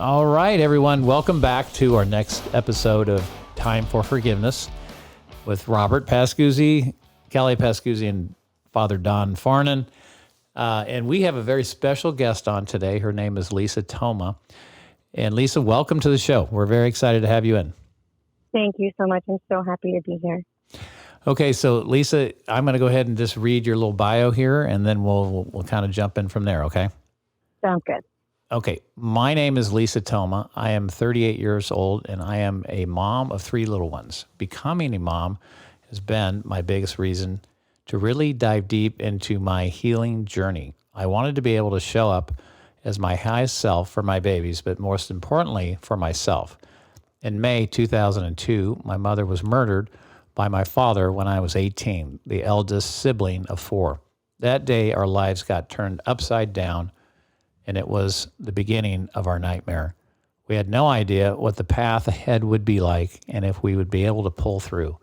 All right, everyone. Welcome back to our next episode of Time for Forgiveness with Robert Pascuzzi, Kelly Pascuzzi, and Father Don Farnan. And we have a very special guest on today. Her name is Lisa Toma. And Lisa, welcome to the show. We're very excited to have you in. Thank you so much. I'm so happy to be here. Okay, so Lisa, I'm going to go ahead and just read your little bio here, and then we'll kind of jump in from there, okay? Sounds good. Okay, my name is Lisa Toma. I am 38 years old, and I am a mom of 3 little ones. Becoming a mom has been my biggest reason to really dive deep into my healing journey. I wanted to be able to show up as my highest self for my babies, but most importantly, for myself. In May 2002, my mother was murdered by my father when I was 18, the eldest sibling of 4. That day, our lives got turned upside down, and it was the beginning of our nightmare. We had no idea what the path ahead would be like and if we would be able to pull through.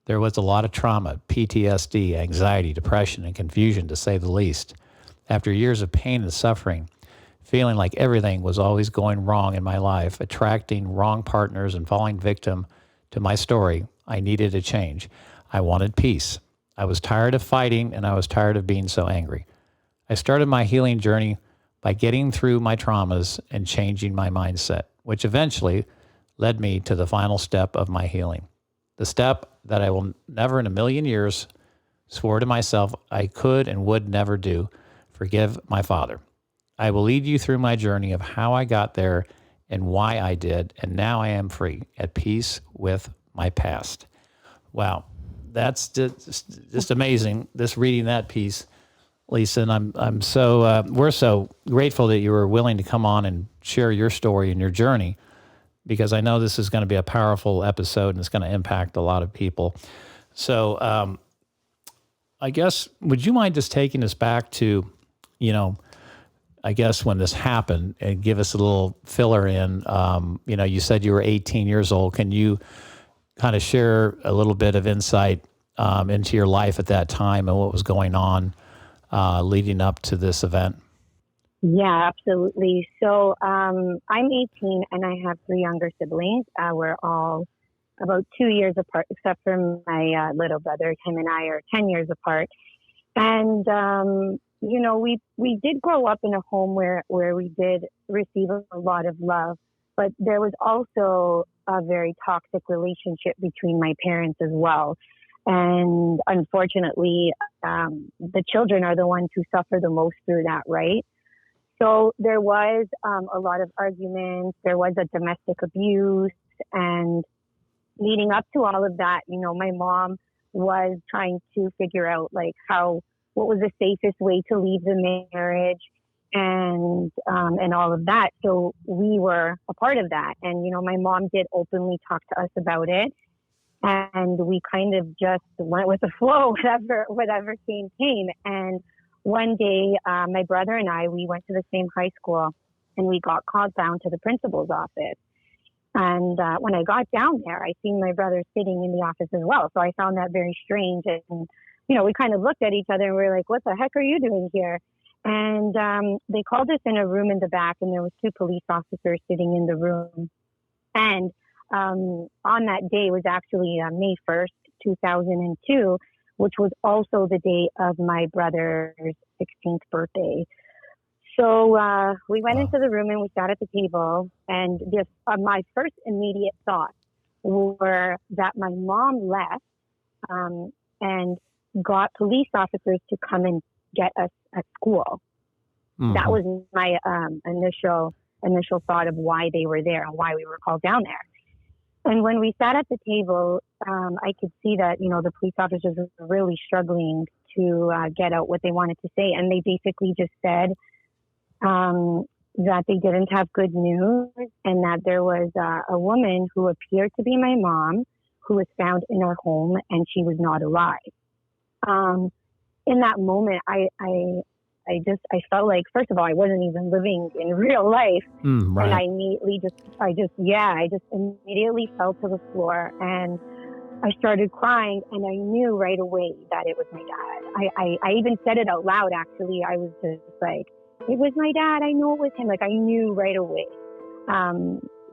There was a lot of trauma, PTSD, anxiety, depression, and confusion, to say the least. After years of pain and suffering, feeling like everything was always going wrong in my life, attracting wrong partners and falling victim to my story, I needed a change. I wanted peace. I was tired of fighting, and I was tired of being so angry. I started my healing journey by getting through my traumas and changing my mindset, which eventually led me to the final step of my healing. The step that I will never in a million years swore to myself I could and would never do: forgive my father. I will lead you through my journey of how I got there and why I did, and now I am free, at peace with my past. Wow, that's just amazing, this reading that piece, Lisa, and we're so grateful that you were willing to come on and share your story and your journey, because I know this is going to be a powerful episode and it's going to impact a lot of people. So I guess, would you mind just taking us back to, I guess when this happened, and give us a little filler in, you said you were 18 years old. Can you kind of share a little bit of insight into your life at that time and what was going on leading up to this event? Yeah, absolutely. So I'm 18 and I have 3 younger siblings. We're all about 2 years apart, except for my little brother. Him and I are 10 years apart. And, we did grow up in a home where we did receive a lot of love, but there was also a very toxic relationship between my parents as well. And unfortunately, the children are the ones who suffer the most through that, right? So there was a lot of arguments, there was a domestic abuse, and leading up to all of that, my mom was trying to figure out what was the safest way to leave the marriage and all of that. So we were a part of that. And, my mom did openly talk to us about it. And we kind of just went with the flow, whatever came. And one day, my brother and I, we went to the same high school, and we got called down to the principal's office. And when I got down there, I seen my brother sitting in the office as well. So I found that very strange. And, we kind of looked at each other and we were like, what the heck are you doing here? And they called us in a room in the back, and there was 2 police officers sitting in the room. And on that day was actually May 1st, 2002, which was also the day of my brother's 16th birthday. So we went into the room and we sat at the table, and just my first immediate thoughts were that my mom left and got police officers to come and get us at school. Mm-hmm. That was my initial thought of why they were there and why we were called down there. And when we sat at the table, I could see that, the police officers were really struggling to get out what they wanted to say. And they basically just said that they didn't have good news, and that there was a woman who appeared to be my mom who was found in our home, and she was not alive. In that moment, I felt like, first of all, I wasn't even living in real life. Right. And I just immediately fell to the floor, and I started crying, and I knew right away that it was my dad. I even said it out loud, actually. I was just like, it was my dad. I know it was him. I knew right away.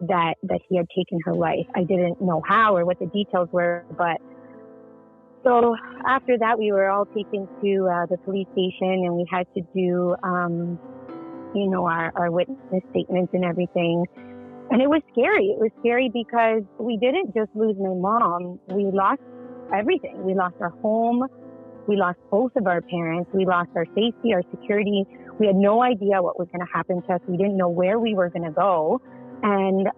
that he had taken her life. I didn't know how or what the details were, but so after that, we were all taken to the police station, and we had to do, our witness statements and everything. And it was scary. It was scary because we didn't just lose my mom. We lost everything. We lost our home. We lost both of our parents. We lost our safety, our security. We had no idea what was going to happen to us. We didn't know where we were going to go. And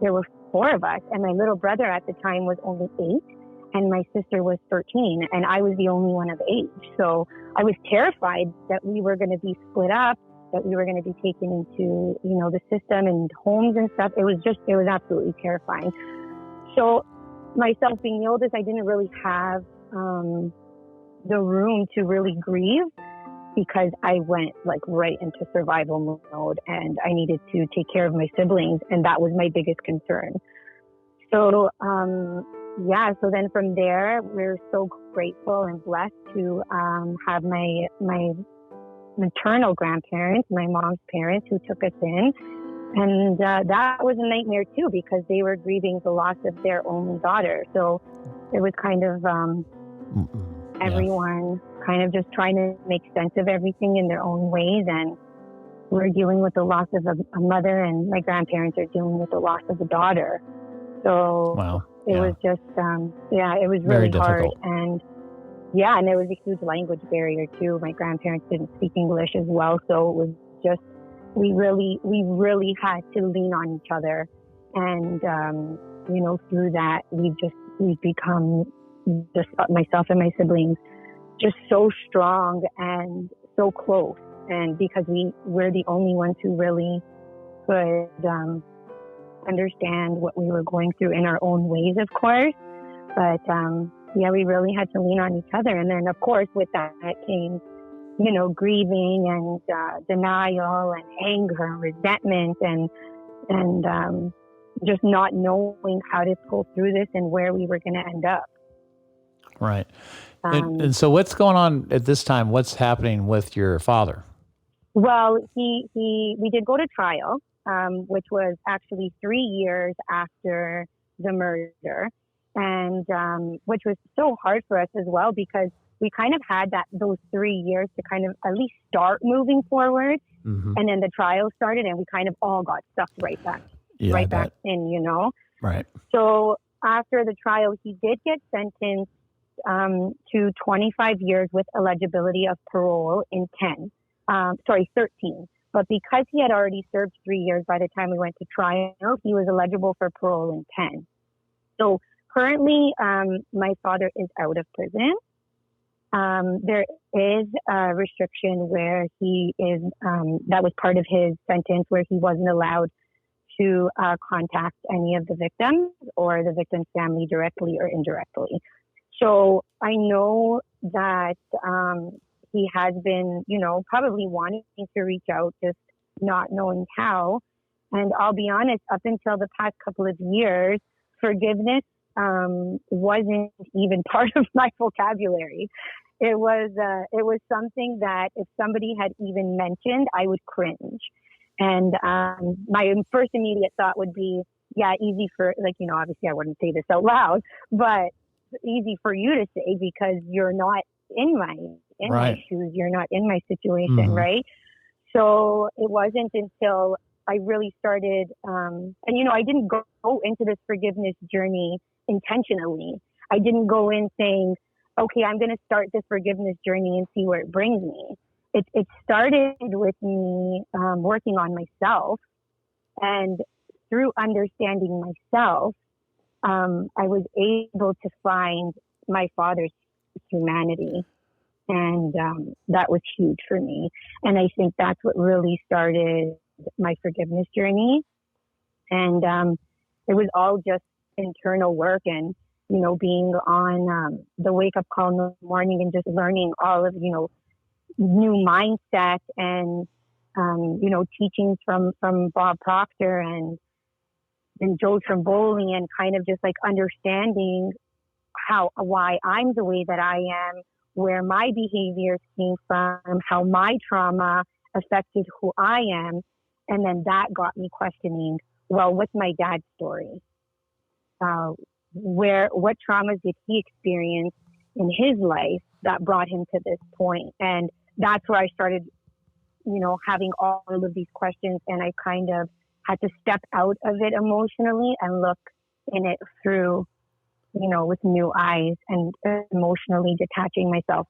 there were 4 of us. And my little brother at the time was only 8. And my sister was 13. And I was the only one of age. So I was terrified that we were going to be split up, that we were going to be taken into, the system and homes and stuff. It was absolutely terrifying. So myself being the oldest, I didn't really have the room to really grieve because I went right into survival mode and I needed to take care of my siblings. And that was my biggest concern. So, so then from there, we're so grateful and blessed to have my maternal grandparents, my mom's parents, who took us in. And that was a nightmare too, because they were grieving the loss of their only daughter. So it was kind of everyone kind of just trying to make sense of everything in their own ways. And we're dealing with the loss of a mother, and my grandparents are dealing with the loss of a daughter. So it was just, it was really hard. And and there was a huge language barrier too. My grandparents didn't speak English as well. So it was just, we really had to lean on each other. And, through that, we've become just myself and my siblings just so strong and so close. And because we're the only ones who really could, understand what we were going through in our own ways, of course. But, we really had to lean on each other. And then, of course, with that came, grieving and denial and anger and resentment and just not knowing how to pull through this and where we were going to end up. Right. And so what's going on at this time? What's happening with your father? Well, we did go to trial, which was actually 3 years after the murder. And which was so hard for us as well, because we kind of had those 3 years to kind of at least start moving forward. Mm-hmm. And then the trial started and we kind of all got sucked right back in, Right. So after the trial, he did get sentenced to 25 years with eligibility of parole in 13. But because he had already served 3 years by the time we went to trial, he was eligible for parole in 10. So currently, my father is out of prison. There is a restriction where he is, that was part of his sentence, where he wasn't allowed to contact any of the victims or the victim's family directly or indirectly. So I know that he has been, probably wanting to reach out, just not knowing how. And I'll be honest, up until the past couple of years, forgiveness wasn't even part of my vocabulary. It was something that if somebody had even mentioned, I would cringe. And my first immediate thought would be, easy for, obviously I wouldn't say this out loud, but easy for you to say because you're not in my shoes, you're not in my situation, mm-hmm. right? So it wasn't until I really started, and I didn't go into this forgiveness journey intentionally. I didn't go in saying, okay, I'm going to start this forgiveness journey and see where it brings me. It started with me working on myself, and through understanding myself, I was able to find my father's humanity, and that was huge for me. And I think that's what really started my forgiveness journey. And it was all just internal work and, being on the wake-up call in the morning and just learning all of, new mindset and, teachings from Bob Proctor and Joe Trimboli, and kind of just like understanding why I'm the way that I am, where my behaviors came from, how my trauma affected who I am. And then that got me questioning well, what's my dad's story? Uh, what traumas did he experience in his life that brought him to this point? And that's where I started, having all of these questions, and I kind of had to step out of it emotionally and look in it through, with new eyes, and emotionally detaching myself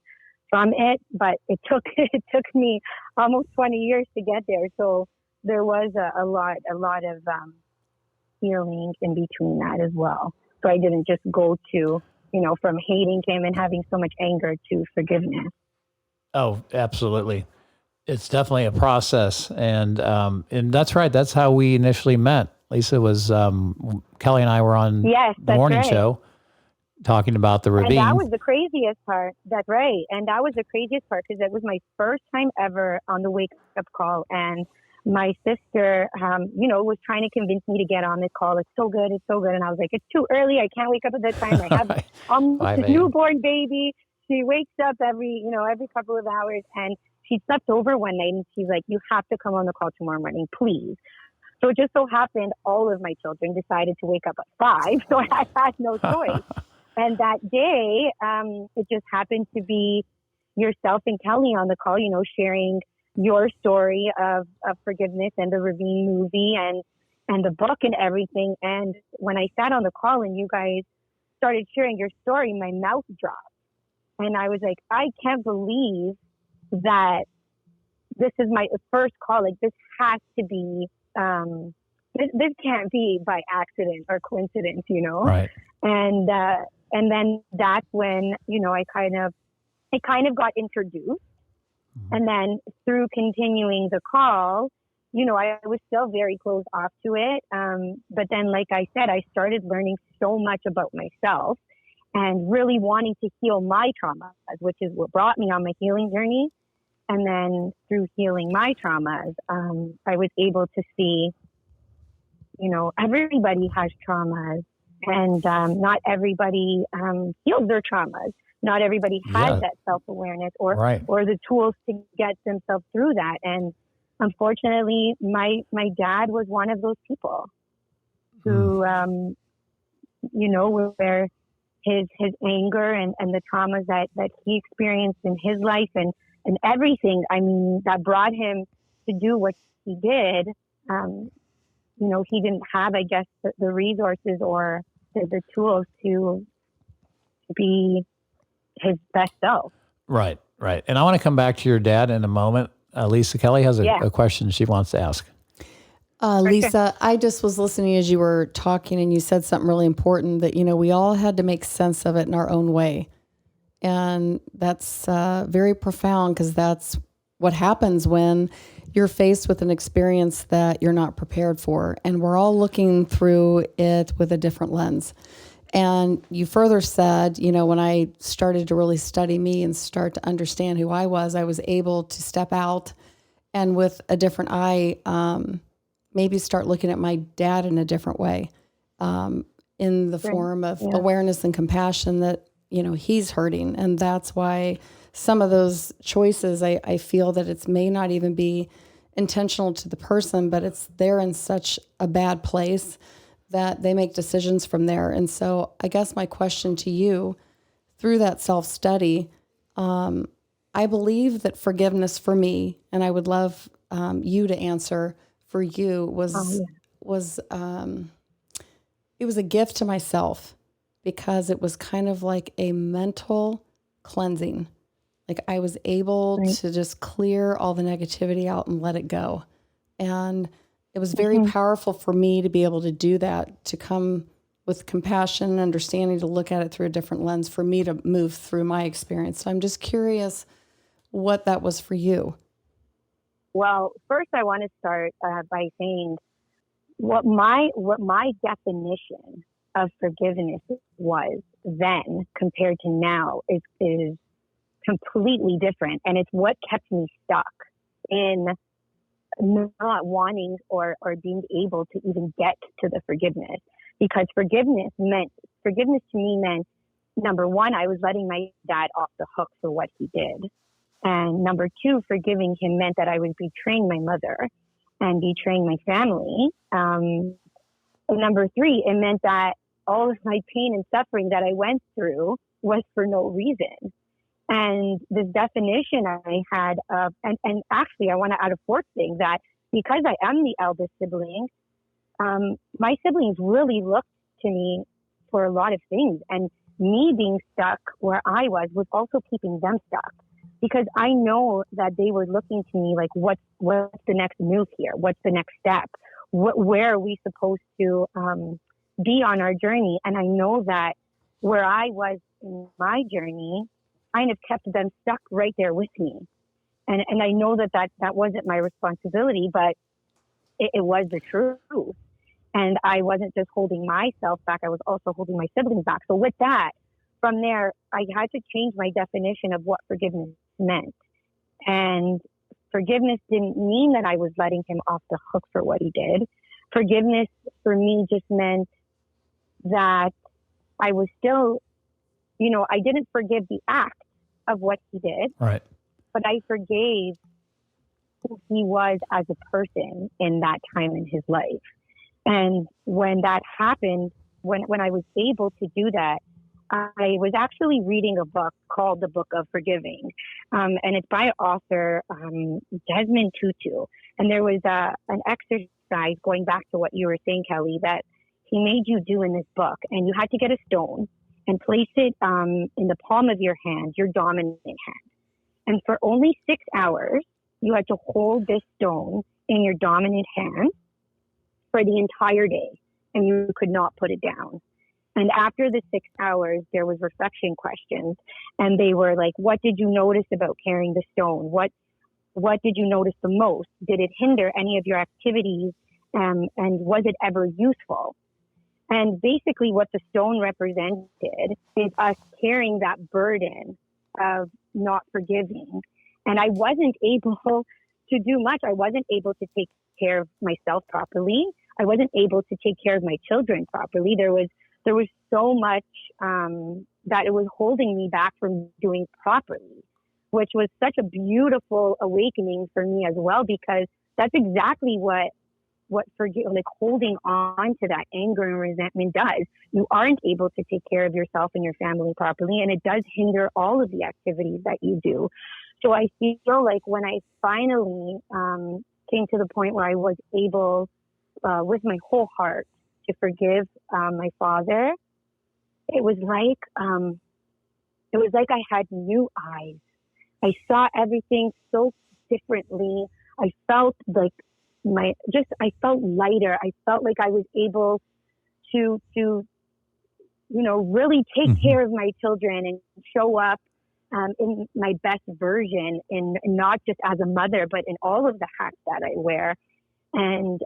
from it. But it took it took me almost 20 years to get there. So there was a lot of healing in between that as well. So I didn't just go to, from hating him and having so much anger to forgiveness. Oh, absolutely. It's definitely a process, and that's right. That's how we initially met. Lisa was Kelly and I were on Yes, the that's morning right. show talking about the And that ravine. was the craziest part. That's right. And that was the craziest part because it was my first time ever on the wake up call. And my sister, was trying to convince me to get on this call. It's so good. It's so good. And I was like, it's too early. I can't wake up at that time. I have almost 5 a a.m. newborn baby. She wakes up every couple of hours, and she slept over one night, and she's like, you have to come on the call tomorrow morning, please. So it just so happened all of my children decided to wake up at 5. So I had no choice. And that day, it just happened to be yourself and Kelly on the call, sharing your story of forgiveness and the Ravine movie and the book and everything. And when I sat on the call and you guys started sharing your story, my mouth dropped. And I was like, I can't believe that this is my first call. Like, this has to be, this can't be by accident or coincidence, Right. And then that's when, I kind of got introduced. Mm-hmm. And then through continuing the call, I was still very closed off to it. But then, like I said, I started learning so much about myself and really wanting to heal my traumas, which is what brought me on my healing journey. And then through healing my traumas, I was able to see, everybody has traumas, and not everybody heals their traumas. Not everybody has that self-awareness or the tools to get themselves through that. And unfortunately, my dad was one of those people who, where his anger and the traumas that he experienced in his life and everything, that brought him to do what he did, he didn't have, I guess, the resources or the tools to be his best self. Right. And I want to come back to your dad in a moment. Lisa, Kelly has a question she wants to ask. Lisa, I just was listening as you were talking, and you said something really important that, we all had to make sense of it in our own way. And that's very profound, because that's what happens when you're faced with an experience that you're not prepared for. And we're all looking through it with a different lens. And you further said, when I started to really study me and start to understand who I was able to step out and with a different eye, maybe start looking at my dad in a different way, in the form of awareness and compassion that, he's hurting. And that's why some of those choices, I feel that it may not even be intentional to the person, but they're in such a bad place that they make decisions from there. And so I guess my question to you, through that self-study, I believe that forgiveness for me, and I would love you to answer for you, it was a gift to myself, because it was kind of like a mental cleansing. Like, I was able to just clear all the negativity out and let it go. And it was very powerful for me to be able to do that, to come with compassion and understanding, to look at it through a different lens, for me to move through my experience. So I'm just curious what that was for you. Well, first I want to start by saying what my definition of forgiveness was then compared to now is completely different. And it's what kept me stuck in not wanting or being able to even get to the forgiveness, because forgiveness to me meant, number one, I was letting my dad off the hook for what he did. And number two, forgiving him meant that I was betraying my mother and betraying my family, number three, it meant that all of my pain and suffering that I went through was for no reason. And this definition I had of, and actually I want to add a fourth thing, that because I am the eldest sibling, my siblings really looked to me for a lot of things. And me being stuck where I was also keeping them stuck, because I know that they were looking to me like, what's the next move here? What's the next step? Where are we supposed to be on our journey? And I know that where I was in my journey, kind of kept them stuck right there with me. And I know that wasn't my responsibility, but it was the truth. And I wasn't just holding myself back, I was also holding my siblings back. So with that, from there, I had to change my definition of what forgiveness meant. And forgiveness didn't mean that I was letting him off the hook for what he did. Forgiveness for me just meant that I was still, I didn't forgive the act of what he did, Right. but I forgave who he was as a person in that time in his life. And when that happened, when I was able to do that, I was actually reading a book called The Book of Forgiving. And it's by author Desmond Tutu. And there was an exercise, going back to what you were saying, Kelly, that he made you do in this book. And you had to get a stone and place it in the palm of your hand, your dominant hand. And for only 6 hours, you had to hold this stone in your dominant hand for the entire day, and you could not put it down. And after the 6 hours, there was reflection questions, and they were like, what did you notice about carrying the stone? What did you notice the most? Did it hinder any of your activities? And was it ever useful? And basically what the stone represented is us carrying that burden of not forgiving. And I wasn't able to do much. I wasn't able to take care of myself properly. I wasn't able to take care of my children properly. There was so much that it was holding me back from doing properly, which was such a beautiful awakening for me as well, because that's exactly what holding on to that anger and resentment does. You aren't able to take care of yourself and your family properly, and it does hinder all of the activities that you do. So I feel like when I finally came to the point where I was able, with my whole heart, to forgive my father, it was like I had new eyes. I saw everything so differently. I felt like I felt lighter. I felt like I was able to really take care of my children and show up in my best version, in not just as a mother, but in all of the hats that I wear. And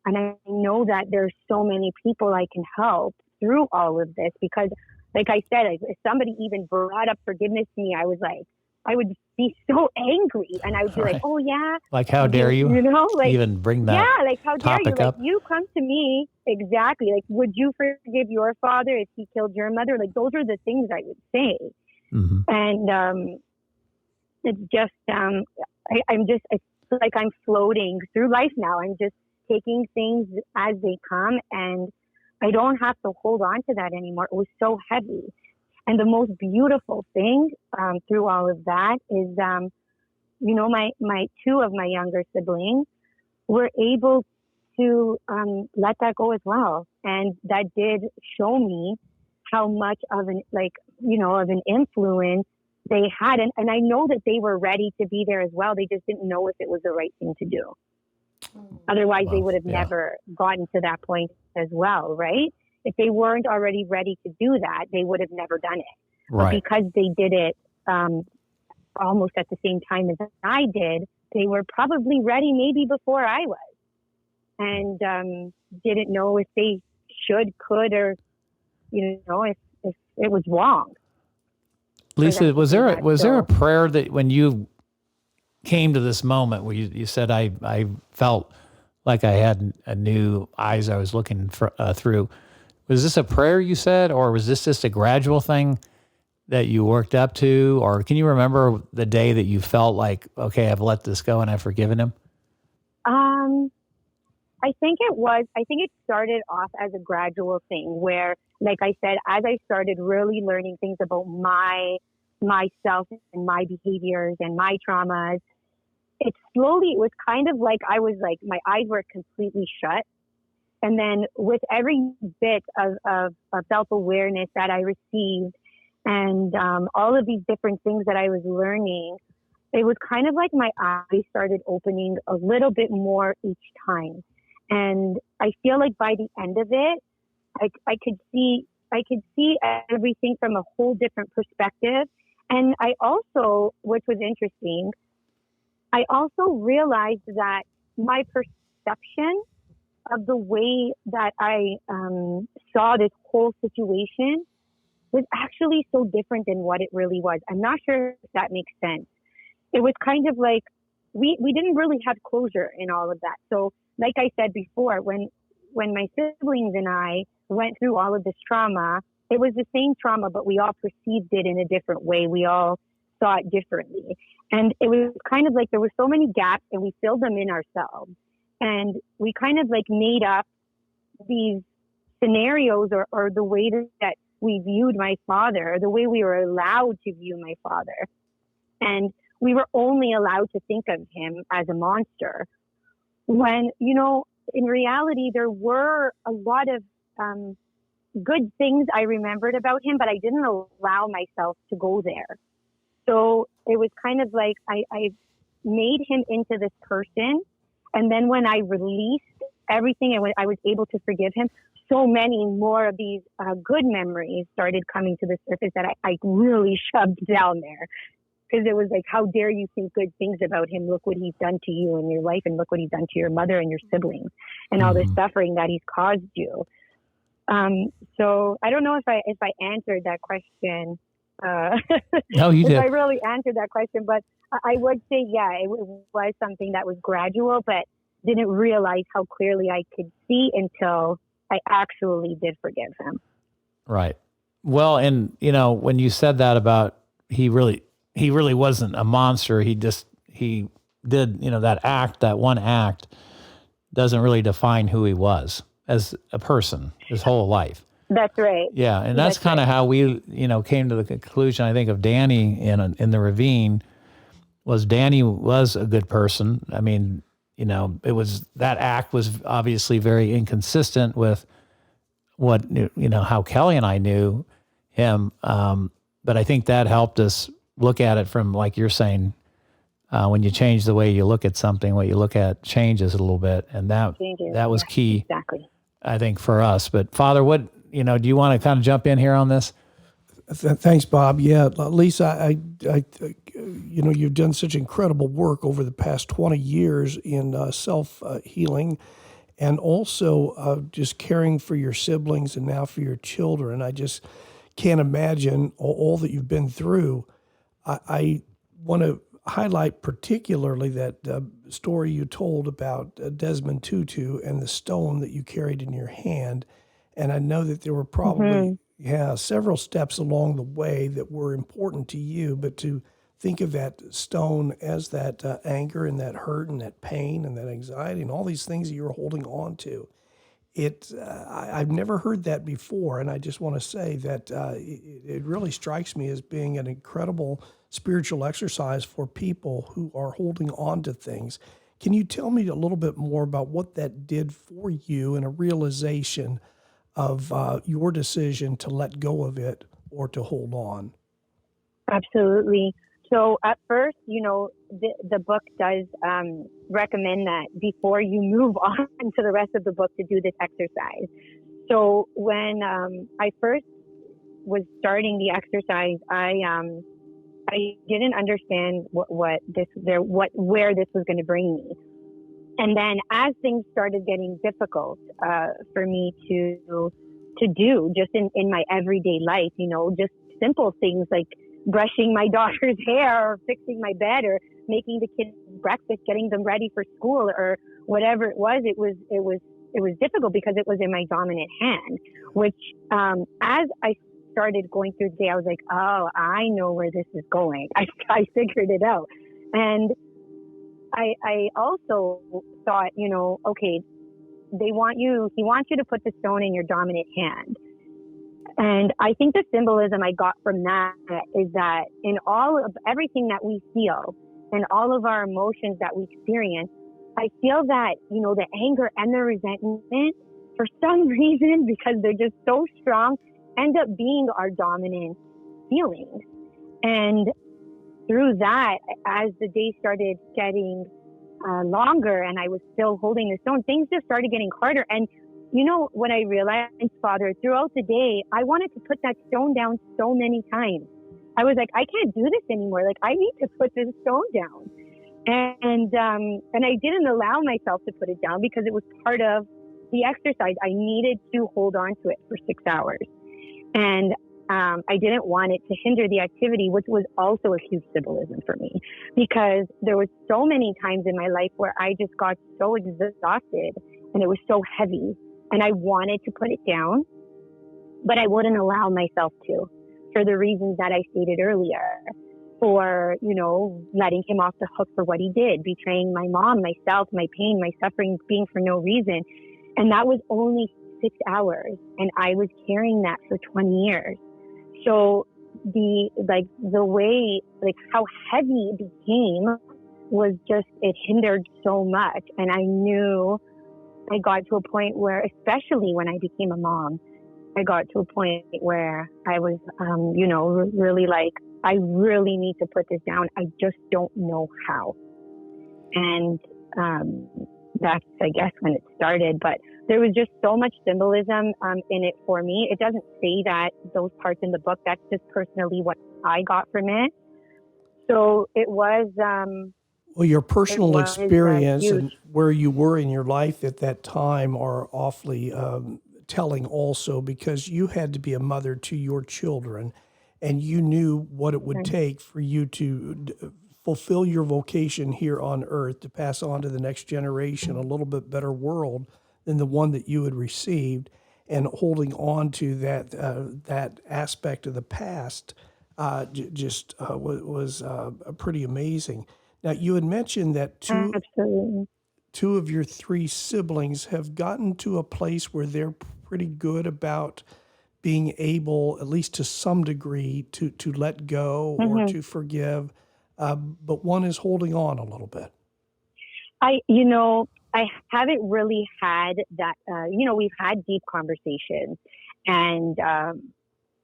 I know that there's so many people I can help through all of this, because like I said, if somebody even brought up forgiveness to me, I would be so angry, and I would be like, oh yeah. Like, how dare you? Like, even bring that how dare you? topic up? Like, you come to me, exactly. Like, would you forgive your father if he killed your mother? Like, those are the things I would say. Mm-hmm. And it's just, I feel like I'm floating through life now. I'm just taking things as they come, and I don't have to hold on to that anymore. It was so heavy. And the most beautiful thing through all of that is, my two of my younger siblings were able to let that go as well. And that did show me how much of an influence they had. And I know that they were ready to be there as well. They just didn't know if it was the right thing to do. Otherwise, they would have never gotten to that point as well, right? If they weren't already ready to do that, they would have never done it. Right. But because they did it almost at the same time as I did, they were probably ready maybe before I was, and didn't know if they could, or if it was wrong. Lisa, was there a prayer that when you came to this moment where you said, I felt like I had a new eyes I was looking through? Was this a prayer you said, or was this just a gradual thing that you worked up to? Or can you remember the day that you felt like, okay, I've let this go and I've forgiven him? I think it started off as a gradual thing where, like I said, as I started really learning things about myself and my behaviors and my traumas, it was kind of like I was like, my eyes were completely shut. And then with every bit of self-awareness that I received and all of these different things that I was learning, it was kind of like my eyes started opening a little bit more each time. And I feel like by the end of it, I could see everything from a whole different perspective. And I also, which was interesting, I also realized that my perception of the way that I saw this whole situation was actually so different than what it really was. I'm not sure if that makes sense. It was kind of like we didn't really have closure in all of that. So like I said before, when my siblings and I went through all of this trauma, it was the same trauma, but we all perceived it in a different way. We all saw it differently. And it was kind of like there were so many gaps and we filled them in ourselves. And we kind of like made up these scenarios or the way that we viewed my father, the way we were allowed to view my father. And we were only allowed to think of him as a monster. When, in reality, there were a lot of good things I remembered about him, but I didn't allow myself to go there. So it was kind of like I made him into this person. And then when I released everything and when I was able to forgive him, so many more of these good memories started coming to the surface that I really shoved down there. Because it was like, how dare you think good things about him? Look what he's done to you in your life, and look what he's done to your mother and your siblings, and all this suffering that he's caused you. So I don't know if I answered that question. No, you did. If I really answered that question, but I would say, yeah, it was something that was gradual, but didn't realize how clearly I could see until I actually did forgive him. Right. Well, and when you said that about he really wasn't a monster. He did, that one act doesn't really define who he was as a person, his whole life. That's right. Yeah. And that's kind of how we, came to the conclusion, I think, of Danny in the Ravine was Danny was a good person. I mean, that act was obviously very inconsistent with what, how Kelly and I knew him. But I think that helped us look at it from, like you're saying, when you change the way you look at something, what you look at changes a little bit. And that was key, exactly, I think, for us. But Father, what, do you want to kind of jump in here on this? Thanks, Bob. Yeah, Lisa, you've done such incredible work over the past 20 years in self-healing and also just caring for your siblings and now for your children. I just can't imagine all that you've been through. I want to highlight particularly that story you told about Desmond Tutu and the stone that you carried in your hand. And I know that there were probably several steps along the way that were important to you, but to think of that stone as that anger and that hurt and that pain and that anxiety and all these things that you were holding on to. I've never heard that before, and I just want to say that it really strikes me as being an incredible spiritual exercise for people who are holding on to things. Can you tell me a little bit more about what that did for you and a realization of your decision to let go of it or to hold on? Absolutely. So at first, the book does recommend that before you move on to the rest of the book to do this exercise. So when I first was starting the exercise, I didn't understand where this was going to bring me. And then as things started getting difficult for me to do just in my everyday life, just simple things like brushing my daughter's hair or fixing my bed or making the kids breakfast, getting them ready for school or whatever it was difficult because it was in my dominant hand, which as I started going through the day, I was like, oh, I know where this is going. I figured it out. And I also thought, okay, he wants you to put the stone in your dominant hand. And I think the symbolism I got from that is that in all of everything that we feel and all of our emotions that we experience, I feel that, the anger and the resentment, for some reason, because they're just so strong, end up being our dominant feelings. And through that, as the day started getting longer and I was still holding the stone, things just started getting harder. And what I realized, Father, throughout the day, I wanted to put that stone down so many times. I was like, I can't do this anymore. Like, I need to put this stone down. And I didn't allow myself to put it down because it was part of the exercise. I needed to hold on to it for 6 hours. And I didn't want it to hinder the activity, which was also a huge symbolism for me, because there was so many times in my life where I just got so exhausted and it was so heavy and I wanted to put it down, but I wouldn't allow myself to, for the reasons that I stated earlier, for, letting him off the hook for what he did, betraying my mom, myself, my pain, my suffering, being for no reason. And that was only 6 hours. And I was carrying that for 20 years. So the way, how heavy it became was just, it hindered so much. And I knew I got to a point where, especially when I became a mom, I got to a point where I was, really like, I really need to put this down. I just don't know how. And that's, I guess, when it started. But there was just so much symbolism in it for me. It doesn't say that, those parts in the book. That's just personally what I got from it. So it was... well, your personal experience huge. and where you were in your life at that time are awfully telling also, because you had to be a mother to your children and you knew what it would take for you to fulfill your vocation here on earth, to pass on to the next generation a little bit better world than the one that you had received, and holding on to that aspect of the past was pretty amazing. Now, you had mentioned that Absolutely. two of your three siblings have gotten to a place where they're pretty good about being able, at least to some degree, to let go or to forgive, but one is holding on a little bit. I haven't really had that, we've had deep conversations, and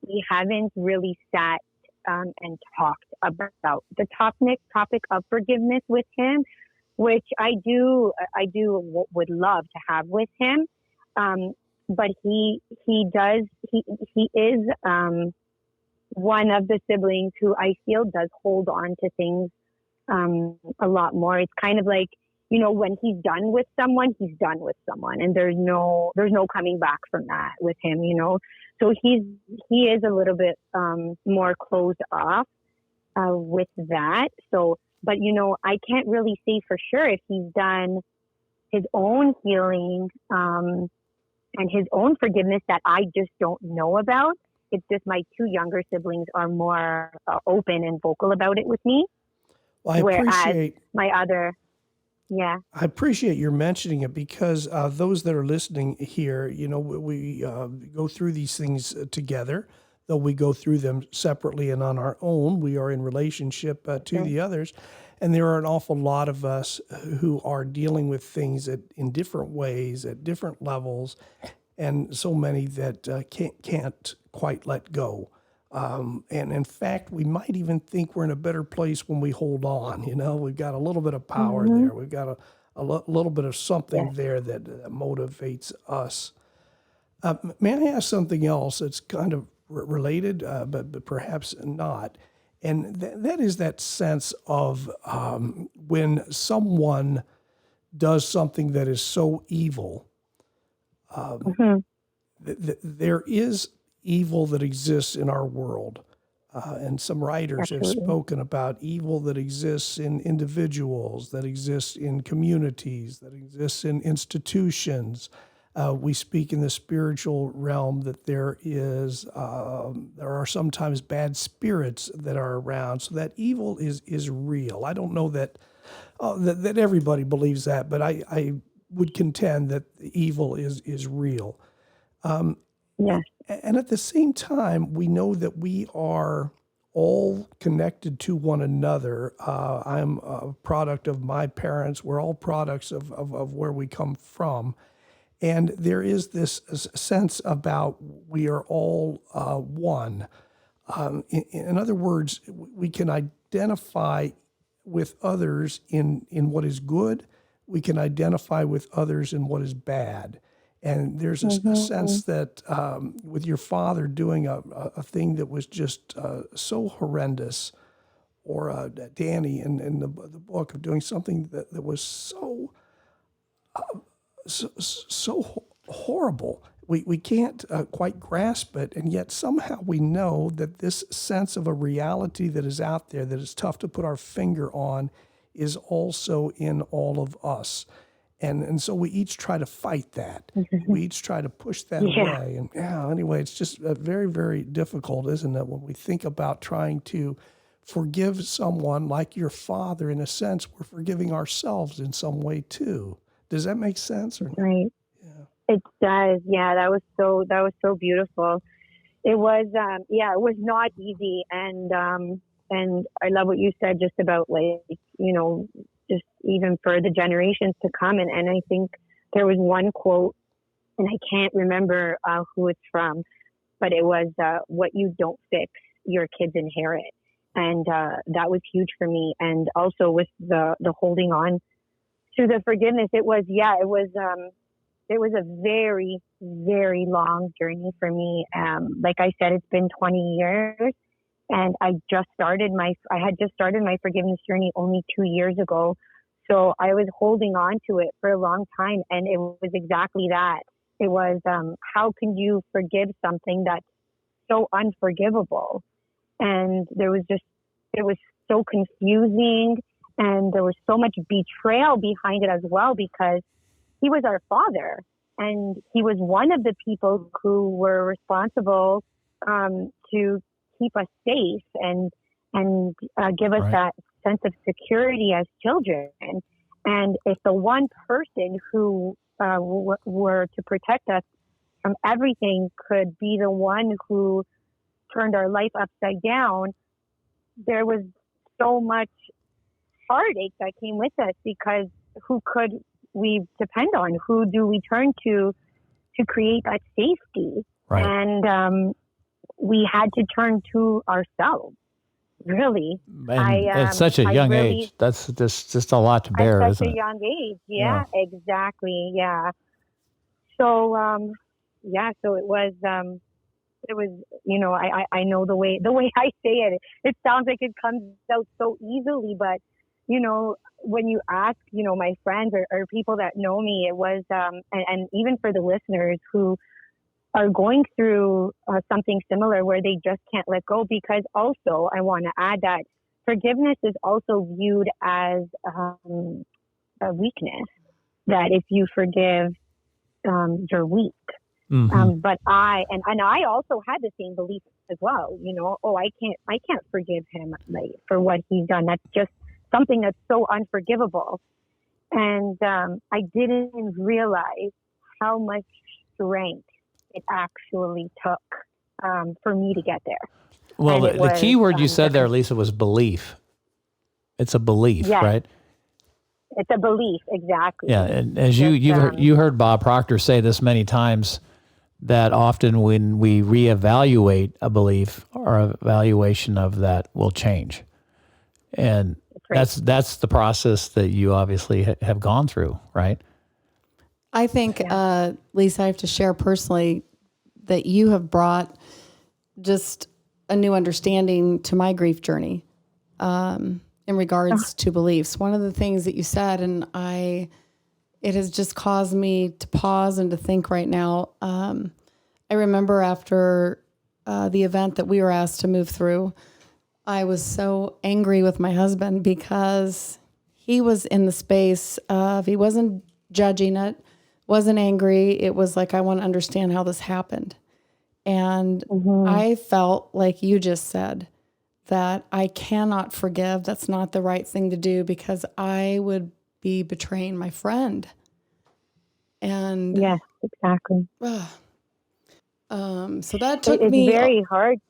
we haven't really sat and talked about the topic of forgiveness with him, which I would love to have with him. But he is one of the siblings who I feel does hold on to things a lot more. It's kind of like, when he's done with someone, he's done with someone, and there's no coming back from that with him, So he is a little bit more closed off with that. So, but I can't really say for sure if he's done his own healing and his own forgiveness that I just don't know about. It's just my two younger siblings are more open and vocal about it with me. Well, whereas my other... Yeah. I appreciate your mentioning it, because those that are listening here, we go through these things together, though we go through them separately and on our own. We are in relationship to the others. And there are an awful lot of us who are dealing with things in different ways, at different levels, and so many that can't quite let go. And in fact, we might even think we're in a better place when we hold on. We've got a little bit of power there. We've got a little bit of something there that motivates us. May I ask something else that's kind of related, but perhaps not? And that is that sense of when someone does something that is so evil, there is evil that exists in our world. And some writers have spoken about evil that exists in individuals, that exists in communities, that exists in institutions. We speak in the spiritual realm that there are sometimes bad spirits that are around. So that evil is real. I don't know that everybody believes that, but I would contend that evil is real. Yes. And at the same time, we know that we are all connected to one another. I'm a product of my parents. We're all products of where we come from. And there is this sense about we are all one. In other words, we can identify with others in what is good. We can identify with others in what is bad. And there's a sense that with your father doing a thing that was just so horrendous, or Danny in the book of doing something that was so horrible. We can't quite grasp it, and yet somehow we know that this sense of a reality that is out there that is tough to put our finger on is also in all of us. And so we each try to fight that. We each try to push that away. And anyway, it's just very, very difficult, isn't it, when we think about trying to forgive someone like your father. In a sense, we're forgiving ourselves in some way too. Does that make sense? Or Right. It does. Yeah, that was so beautiful. It was, it was not easy. And I love what you said just about just even for the generations to come. And I think there was one quote, and I can't remember who it's from, but it was, what you don't fix, your kids inherit. And that was huge for me. And also with the holding on to the forgiveness, it was a very, very long journey for me. Like I said, it's been 20 years, and I had just started my forgiveness journey only 2 years ago. So I was holding on to it for a long time, and it was exactly that. It was, how can you forgive something that's so unforgivable? And it was so confusing, and there was so much betrayal behind it as well, because he was our father, and he was one of the people who were responsible to keep us safe and give us that sense of security as children. And if the one person who were to protect us from everything could be the one who turned our life upside down, there was so much heartache that came with us, because who could we depend on? Who do we turn to create that safety? Right. And we had to turn to ourselves, really. And at such a young age, that's just a lot to bear, at isn't such a it? young age. Yeah, exactly. Yeah. So, so it was, I know the way I say it, it sounds like it comes out so easily, but, when you ask, my friends or people that know me, it was, and even for the listeners who are going through something similar where they just can't let go, because also I want to add that forgiveness is also viewed as a weakness, that if you forgive, you're weak. Mm-hmm. But I also had the same belief as well, I can't forgive him for what he's done. That's just something that's so unforgivable. And I didn't realize how much strength it actually took for me to get there. Well, the key word you said there, Lisa, was belief. It's a belief, right? It's a belief, exactly. Yeah, and as you heard Bob Proctor say this many times, that often when we reevaluate a belief, our evaluation of that will change. And that's the process that you obviously have gone through, right? I think, Lisa, I have to share personally that you have brought just a new understanding to my grief journey in regards to beliefs. One of the things that you said, and it has just caused me to pause and to think right now. I remember after the event that we were asked to move through, I was so angry with my husband because he was in the space of, he wasn't judging it, wasn't angry. It was like, I want to understand how this happened. And I felt like you just said that I cannot forgive. That's not the right thing to do, because I would be betraying my friend. And Yes, exactly. so that took It's me. very hard.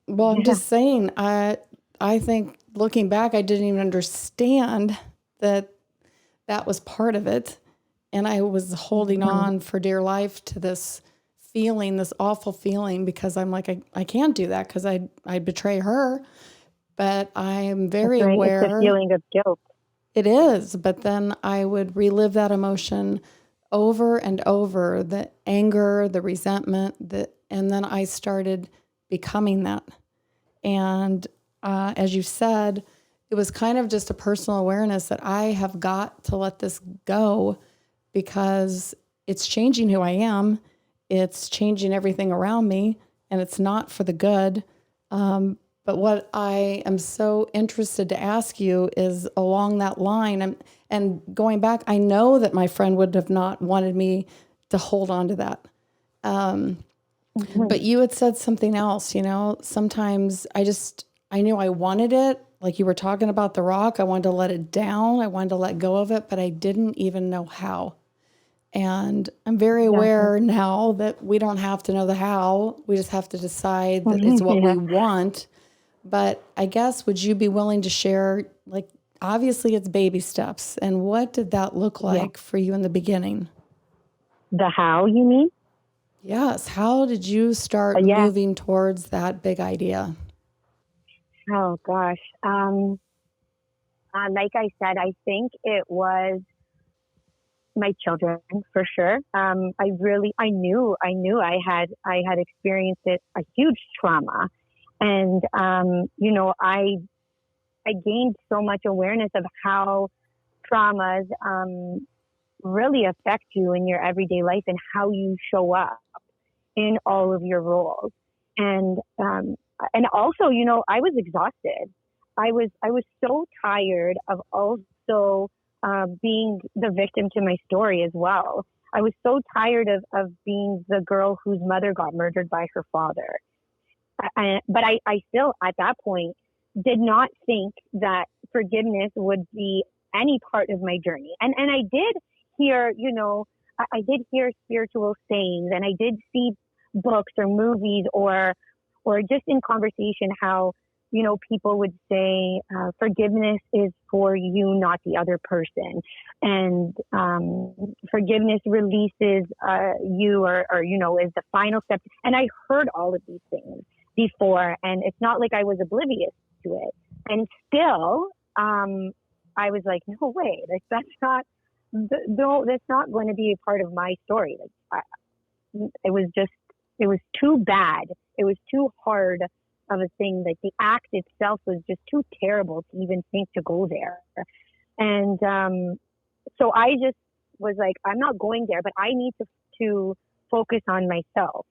Well, I'm Yeah. just saying. I think looking back, I didn't even understand that that was part of it, and I was holding on for dear life to this feeling, this awful feeling, because I'm like, I can't do that because I'd betray her. But I am That's very right. It's a aware feeling of guilt. it is. But then I would relive that emotion over and over, the anger, the resentment, and then I started becoming that. And as you said, it was kind of just a personal awareness that I have got to let this go because it's changing who I am. It's changing everything around me, and it's not for the good. But what I am so interested to ask you is along that line, and going back, I know that my friend would have not wanted me to hold on to that. But you had said something else, sometimes I knew I wanted it. Like you were talking about the rock, I wanted to let it down. I wanted to let go of it, but I didn't even know how. And I'm very Exactly. aware now that we don't have to know the how. We just have to decide that it's what Yeah. we want. But I guess, would you be willing to share, like, obviously it's baby steps. And what did that look Yeah. like for you in the beginning? The how, you mean? Yes. How did you start Yeah. moving towards that big idea? Oh gosh. Like I said, I think it was my children for sure. I had experienced a huge trauma, and I gained so much awareness of how traumas really affect you in your everyday life and how you show up in all of your roles. And also, I was exhausted. I was so tired of also being the victim to my story as well. I was so tired of being the girl whose mother got murdered by her father. But I still, at that point, did not think that forgiveness would be any part of my journey. And I did hear, I did hear spiritual sayings, and I did see books or movies or just in conversation how, people would say forgiveness is for you, not the other person. And forgiveness releases you or is the final step. And I heard all of these things before, and it's not like I was oblivious to it. And still, I was like, no way, like that's not going to be a part of my story. It was too bad. It was too hard of a thing. Like the act itself was just too terrible to even think to go there. And so I just was like, I'm not going there, but I need to focus on myself.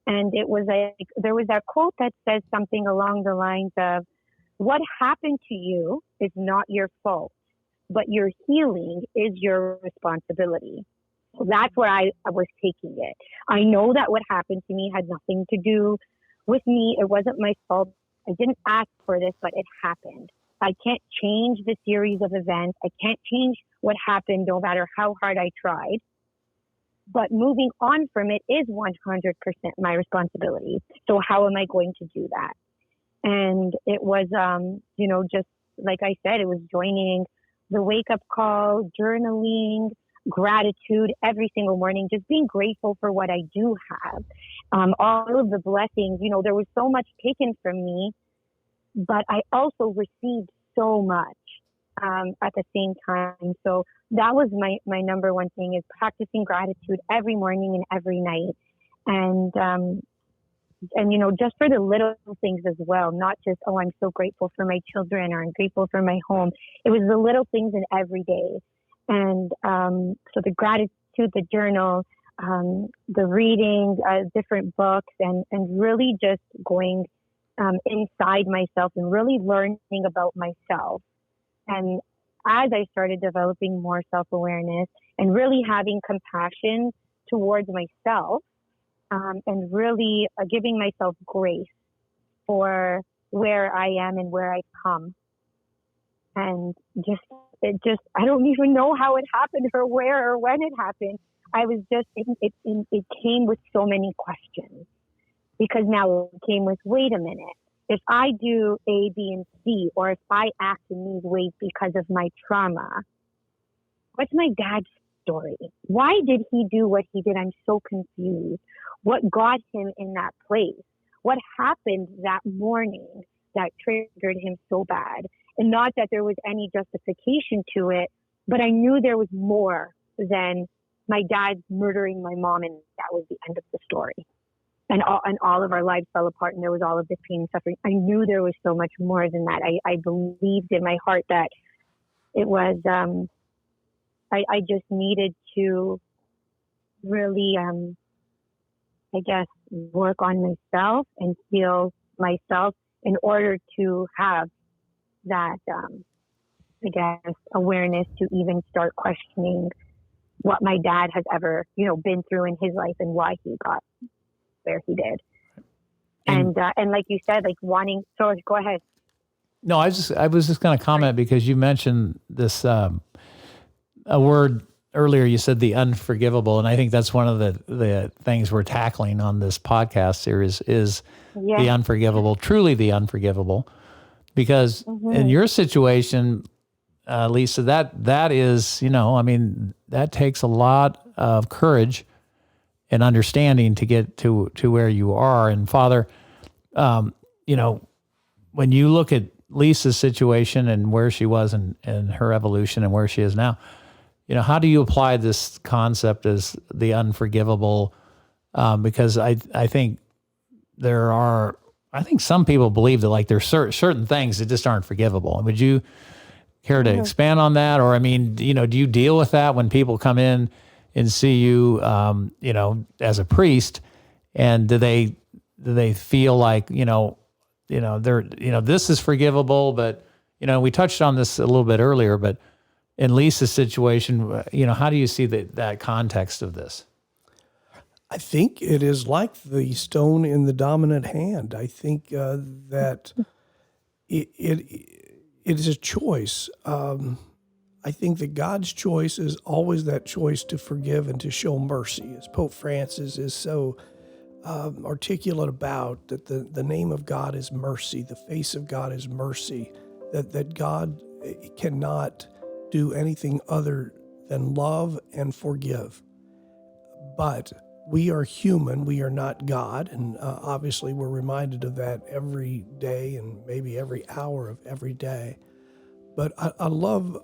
And it was like, there was that quote that says something along the lines of, what happened to you is not your fault, but your healing is your responsibility. So that's where I was taking it. I know that what happened to me had nothing to do with me. It wasn't my fault. I didn't ask for this, but it happened. I can't change the series of events. I can't change what happened no matter how hard I tried. But moving on from it is 100% my responsibility. So how am I going to do that? And it was, just like I said, it was joining the wake up call, journaling, gratitude every single morning, just being grateful for what I do have. All of the blessings, there was so much taken from me, but I also received so much at the same time. So that was my number one thing, is practicing gratitude every morning and every night. And just for the little things as well, not just, oh, I'm so grateful for my children or I'm grateful for my home. It was the little things in every day. And so the gratitude, the journal, the reading, different books, and really just going inside myself and really learning about myself. And as I started developing more self-awareness and really having compassion towards myself, and really giving myself grace for where I am and where I've come. And I don't even know how it happened or where or when it happened. I was just, it came with so many questions, because now it came with, wait a minute, if I do A, B, and C, or if I act in these ways because of my trauma, what's my dad's story? Why did he do what he did? I'm so confused. What got him in that place? What happened that morning that triggered him so bad? And not that there was any justification to it, but I knew there was more than my dad murdering my mom, and that was the end of the story. And all of our lives fell apart, and there was all of this pain and suffering. I knew there was so much more than that. I believed in my heart that it was, I just needed to really, I guess, work on myself and heal myself in order to have that, I guess, awareness to even start questioning what my dad has ever, been through in his life and why he got where he did. And like you said, like wanting, so go ahead. No, I was just going to comment because you mentioned this, a word earlier, you said the unforgivable. And I think that's one of the things we're tackling on this podcast series is the unforgivable, truly the unforgivable. Because in your situation, Lisa, that is, that takes a lot of courage and understanding to get to where you are. And Father, when you look at Lisa's situation and where she was and her evolution and where she is now, how do you apply this concept as the unforgivable? Because I think some people believe that like there's certain things that just aren't forgivable. Would you care to expand on that? Or, do you deal with that when people come in and see you, as a priest, and do they feel like, they're, this is forgivable, but, we touched on this a little bit earlier, but in Lisa's situation, how do you see that context of this? I think it is like the stone in the dominant hand. I think that it is a choice. I think that God's choice is always that choice to forgive and to show mercy, as Pope Francis is so articulate about, that the name of God is mercy, the face of God is mercy, that God cannot do anything other than love and forgive. But we are human, we are not God, and obviously we're reminded of that every day and maybe every hour of every day. But I love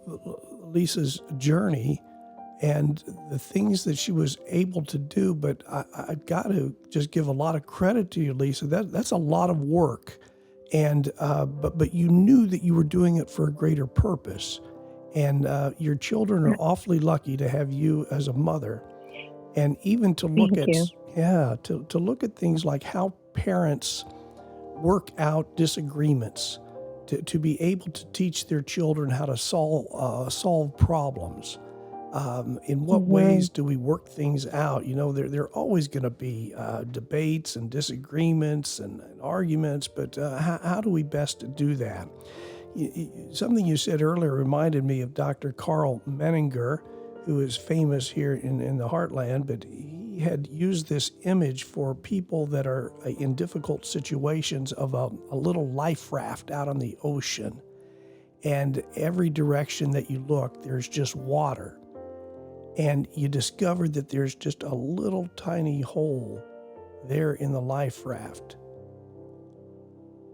Lisa's journey and the things that she was able to do, but I've got to just give a lot of credit to you, Lisa. That's a lot of work, and but you knew that you were doing it for a greater purpose, and your children are awfully lucky to have you as a mother, and even to look to look at things like how parents work out disagreements, to be able to teach their children how to solve problems. In what ways do we work things out? There are always going to be debates and disagreements and arguments, but how do we best do that? Something you said earlier reminded me of Dr. Carl Menninger, who is famous here in the heartland, but he had used this image for people that are in difficult situations of a little life raft out on the ocean. And every direction that you look, there's just water. And you discover that there's just a little tiny hole there in the life raft.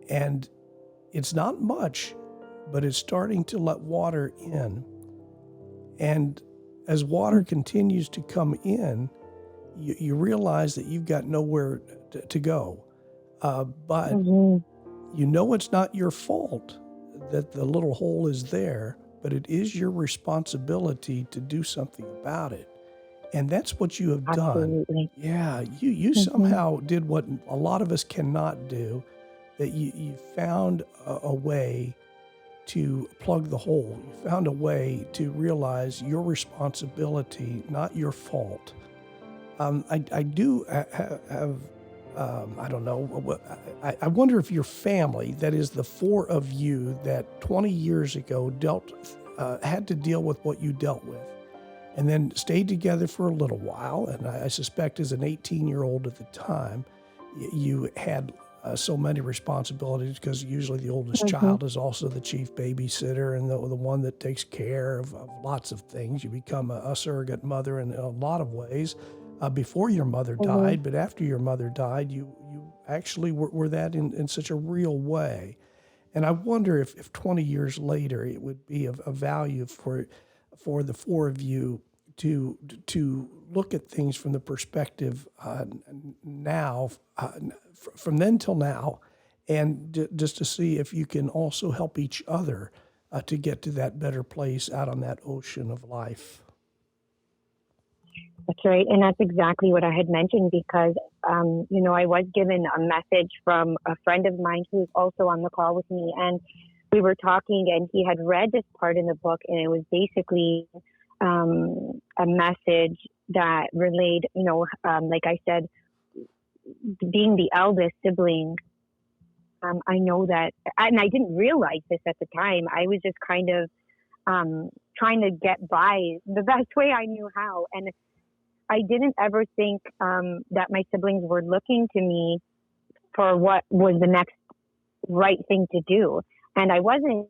And it's not much, but it's starting to let water in. And as water continues to come in, you realize that you've got nowhere to go. But it's not your fault that the little hole is there, but it is your responsibility to do something about it. And that's what you have done. Yeah, you somehow did what a lot of us cannot do, that you found a way to plug the hole. You found a way to realize your responsibility, not your fault. I do have, I don't know, I wonder if your family, that is the four of you that 20 years ago had to deal with what you dealt with. and then stayed together for a little while. And I suspect as an 18-year-old at the time, you had so many responsibilities, because usually the oldest child is also the chief babysitter and the one that takes care of lots of things. You become a surrogate mother in a lot of ways before your mother died, but after your mother died, you actually were that in such a real way. And I wonder if 20 years later it would be of value for the four of you to look at things from the perspective now, from then till now, and just to see if you can also help each other to get to that better place out on that ocean of life. That's right. And that's exactly what I had mentioned, because, I was given a message from a friend of mine who's also on the call with me. And we were talking, and he had read this part in the book, and it was basically a message that relayed, like I said, being the eldest sibling, I know that, and I didn't realize this at the time. I was just kind of trying to get by the best way I knew how. And I didn't ever think that my siblings were looking to me for what was the next right thing to do. And I wasn't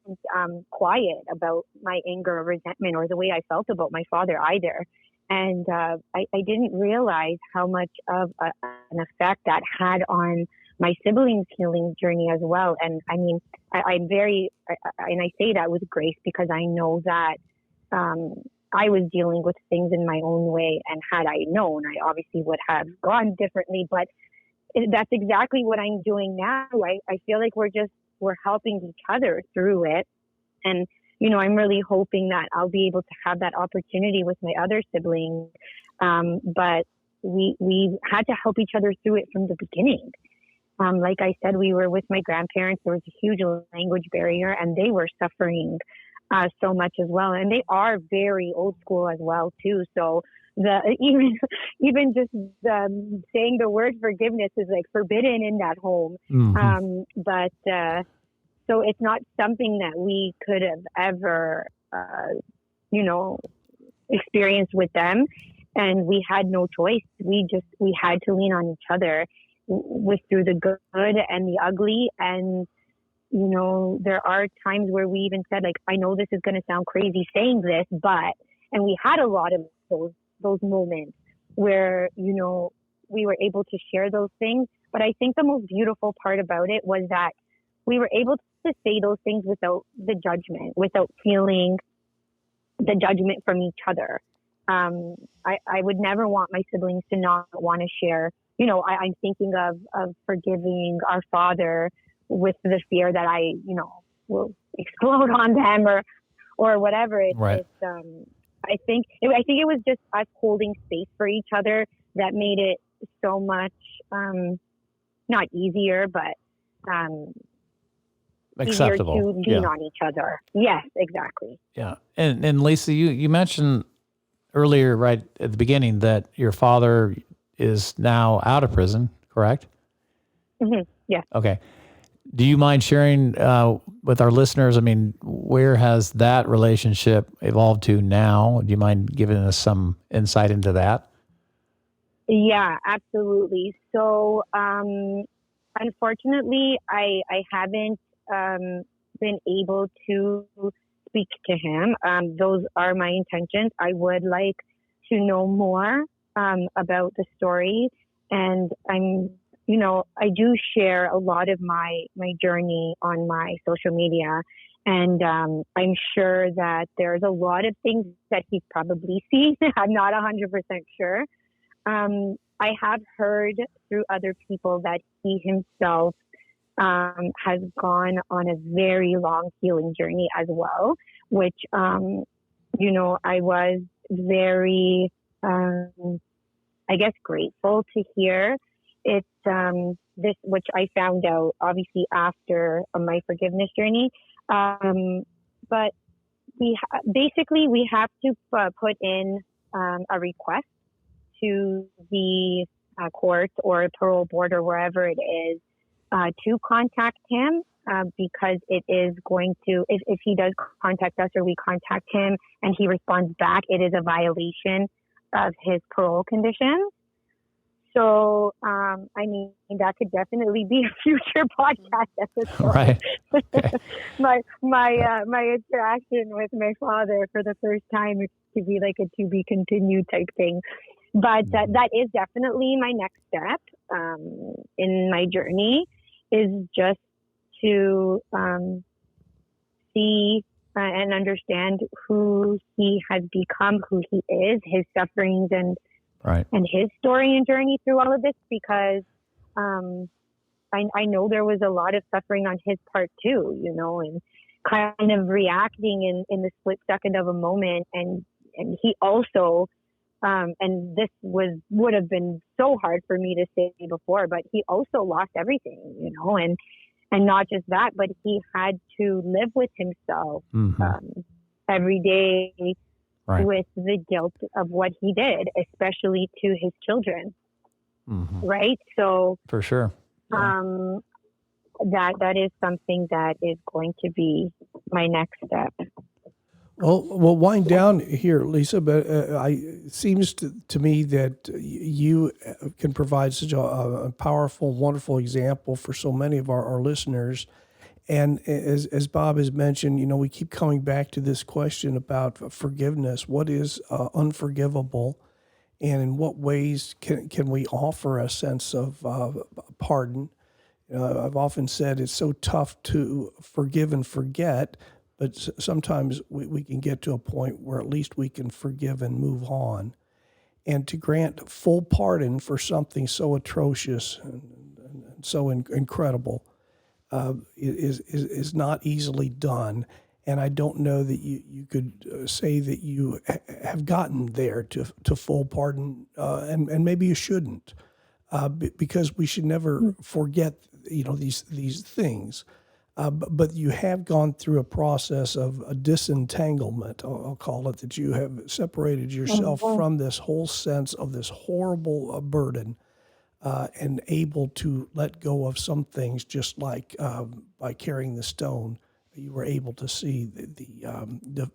quiet about my anger or resentment or the way I felt about my father either. And I didn't realize how much of an effect that had on my siblings' healing journey as well. And I mean, I'm very, and I say that with grace, because I know that I was dealing with things in my own way. And had I known, I obviously would have gone differently. But that's exactly what I'm doing now. I feel like we're helping each other through it. And, I'm really hoping that I'll be able to have that opportunity with my other siblings. But we had to help each other through it from the beginning. Like I said, we were with my grandparents. There was a huge language barrier, and they were suffering so much as well. And they are very old school as well, too. So even just saying the word forgiveness is like forbidden in that home. So it's not something that we could have ever, experienced with them. And we had no choice. We had to lean on each other through the good and the ugly. And, there are times where we even said, like, I know this is going to sound crazy saying this, and we had a lot of those moments where, we were able to share those things. But I think the most beautiful part about it was that we were able to say those things without the judgment, without feeling the judgment from each other. I would never want my siblings to not want to share. I'm thinking of forgiving our father with the fear that I, will explode on them or whatever. Right. I think it was just us holding space for each other that made it so much, not easier, but acceptable. Easier to lean on each other. Yes, exactly. Yeah. And Lisa, you mentioned earlier, right at the beginning, that your father is now out of prison, correct? Mm-hmm. Yeah. Okay. Do you mind sharing with our listeners, where has that relationship evolved to now? Do you mind giving us some insight into that? Yeah, absolutely. So, unfortunately, I haven't been able to speak to him. Those are my intentions. I would like to know more about the story, and I do share a lot of my journey on my social media, and I'm sure that there's a lot of things that he's probably seen. I'm not 100% sure. I have heard through other people that he himself has gone on a very long healing journey as well, which, I was very, grateful to hear. It's this, which I found out obviously after my forgiveness journey. But we have to put in a request to the court or parole board or wherever it is to contact him because it is going to, if he does contact us or we contact him and he responds back, it is a violation of his parole conditions. So, I mean, that could definitely be a future podcast episode. Right. Okay. My interaction with my father for the first time, it could be like a to be continued type thing. But that is definitely my next step in my journey, is just to see and understand who he has become, who he is, his sufferings and his story and journey through all of this, because I know there was a lot of suffering on his part too, and kind of reacting in the split second of a moment. And he also, and this would have been so hard for me to say before, but he also lost everything, and not just that, but he had to live with himself every day. Right. With the guilt of what he did, especially to his children. Right. So for sure. Yeah. That is something that is going to be my next step. Well, we'll wind down here, Lisa, but it seems to me that you can provide such a powerful, wonderful example for so many of our listeners. And as Bob has mentioned, we keep coming back to this question about forgiveness. What is unforgivable, and in what ways can we offer a sense of pardon? I've often said it's so tough to forgive and forget, but sometimes we can get to a point where at least we can forgive and move on. And to grant full pardon for something so atrocious and so incredible is not easily done. And I don't know that you could say that you have gotten there to full pardon, and maybe you shouldn't, because we should never forget these things. But you have gone through a process of a disentanglement, I'll call it, that you have separated yourself from this whole sense of this horrible burden. And able to let go of some things, just like by carrying the stone, you were able to see the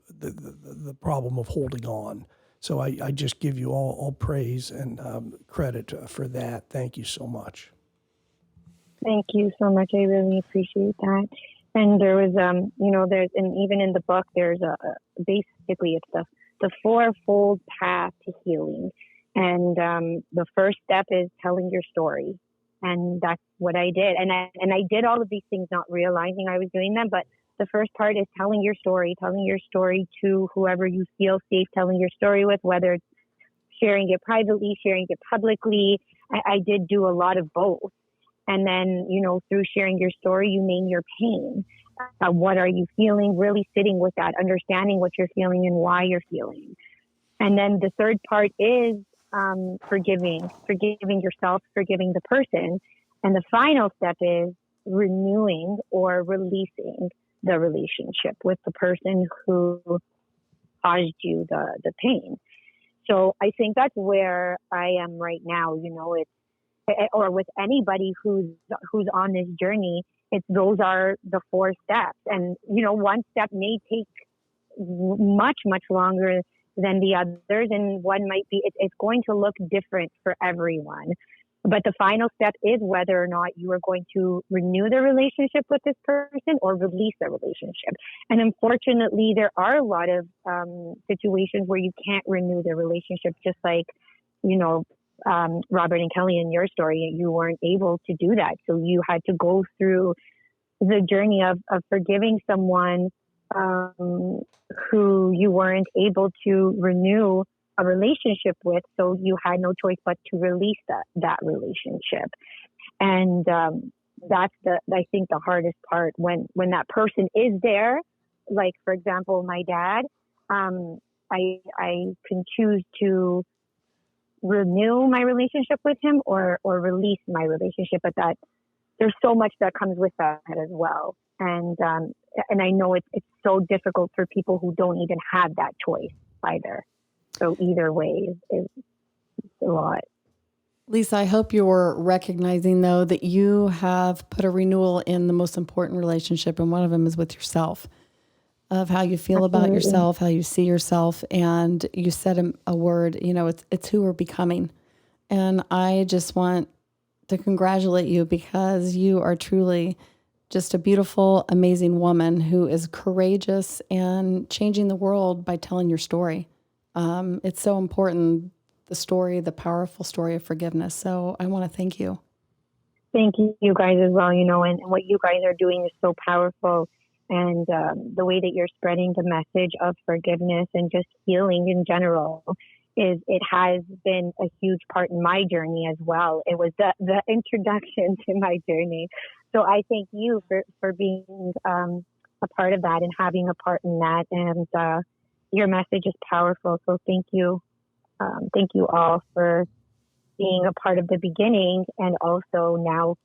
problem of holding on. So I just give you all praise and credit for that. Thank you so much. Thank you so much. I really appreciate that. And there was, and even in the book, there's basically it's the fourfold path to healing. And the first step is telling your story. And that's what I did. And I did all of these things not realizing I was doing them. But the first part is telling your story to whoever you feel safe telling your story with, whether it's sharing it privately, sharing it publicly. I did do a lot of both. And then, through sharing your story, you name your pain. What are you feeling? Really sitting with that, understanding what you're feeling and why you're feeling. And then the third part is forgiving yourself, forgiving the person. And the final step is renewing or releasing the relationship with the person who caused you the pain. So I think that's where I am right now. Or with anybody who's on this journey, those are the 4 steps. And, one step may take much, much longer than the others. And one might be, it's going to look different for everyone. But the final step is whether or not you are going to renew the relationship with this person or release the relationship. And unfortunately, there are a lot of situations where you can't renew the relationship, just like, Robert and Kelly, in your story, you weren't able to do that. So you had to go through the journey of forgiving someone who you weren't able to renew a relationship with. So you had no choice but to release that relationship. And that's I think the hardest part when that person is there. Like, for example, my dad, I can choose to renew my relationship with him or release my relationship, but that there's so much that comes with that as well. And I know it's so difficult for people who don't even have that choice either. So either way is a lot. Lisa, I hope you're recognizing, though, that you have put a renewal in the most important relationship, and one of them is with yourself, of how you feel about Absolutely. yourself, how you see yourself. And you said a word, it's who we're becoming. And I just want to congratulate you because you are truly just a beautiful, amazing woman who is courageous and changing the world by telling your story. It's so important, the powerful story of forgiveness. So I want to thank you. Thank you guys as well, and what you guys are doing is so powerful. And the way that you're spreading the message of forgiveness and just healing in general it has been a huge part in my journey as well. It was the introduction to my journey. So I thank you for being a part of that and having a part in that. And your message is powerful. So thank you. Thank you all for being a part of the beginning and also now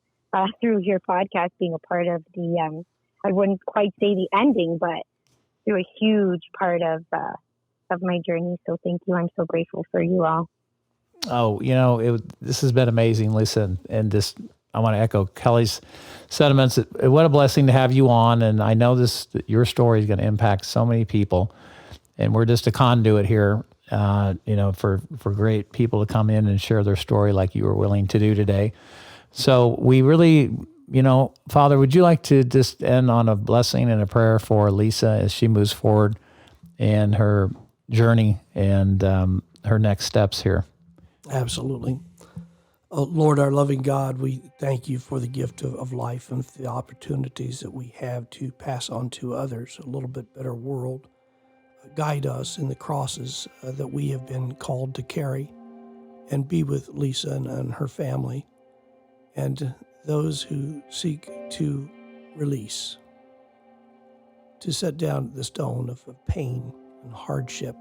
through your podcast being a part of the, I wouldn't quite say the ending, but through a huge part of my journey. So thank you. I'm so grateful for you all. Oh, this has been amazing, Lisa. And this, I want to echo Kelly's sentiments. What a blessing to have you on. And I know your story is going to impact so many people. And we're just a conduit here, for great people to come in and share their story like you were willing to do today. So we really, Father, would you like to just end on a blessing and a prayer for Lisa as she moves forward in her journey and her next steps here? Absolutely. Lord, our loving God, we thank you for the gift of life and the opportunities that we have to pass on to others a little bit better world. Guide us in the crosses that we have been called to carry, and be with Lisa and her family and those who seek to release, to set down the stone of pain and hardship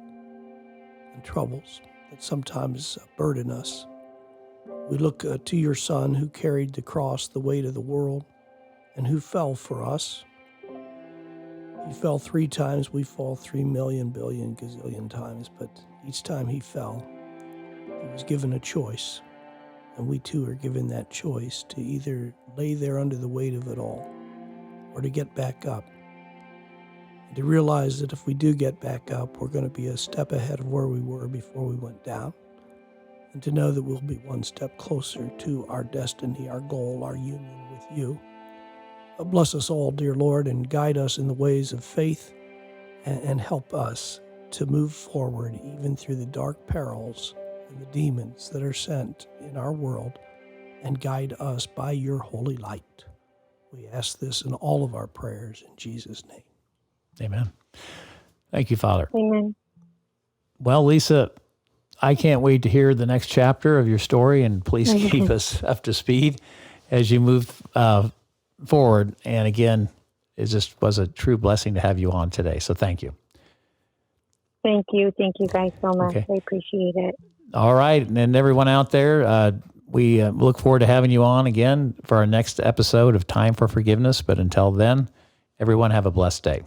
and troubles that sometimes burden us. We look to your Son who carried the cross, the weight of the world, and who fell for us. He fell 3 times. We fall 3 million, billion, gazillion times. But each time he fell, he was given a choice. And we too are given that choice to either lay there under the weight of it all or to get back up. And to realize that if we do get back up, we're going to be a step ahead of where we were before we went down. And to know that we'll be one step closer to our destiny, our goal, our union with you. Bless us all, dear Lord, and guide us in the ways of faith and help us to move forward even through the dark perils and the demons that are sent in our world, and guide us by your holy light. We ask this in all of our prayers in Jesus' name. Amen. Thank you, Father. Amen. Well, Lisa, I can't wait to hear the next chapter of your story, and please keep us up to speed as you move forward. And again, it just was a true blessing to have you on today. So thank you. Thank you. Thank you guys so much. Okay. I appreciate it. All right. And everyone out there, we look forward to having you on again for our next episode of Time for Forgiveness. But until then, everyone have a blessed day.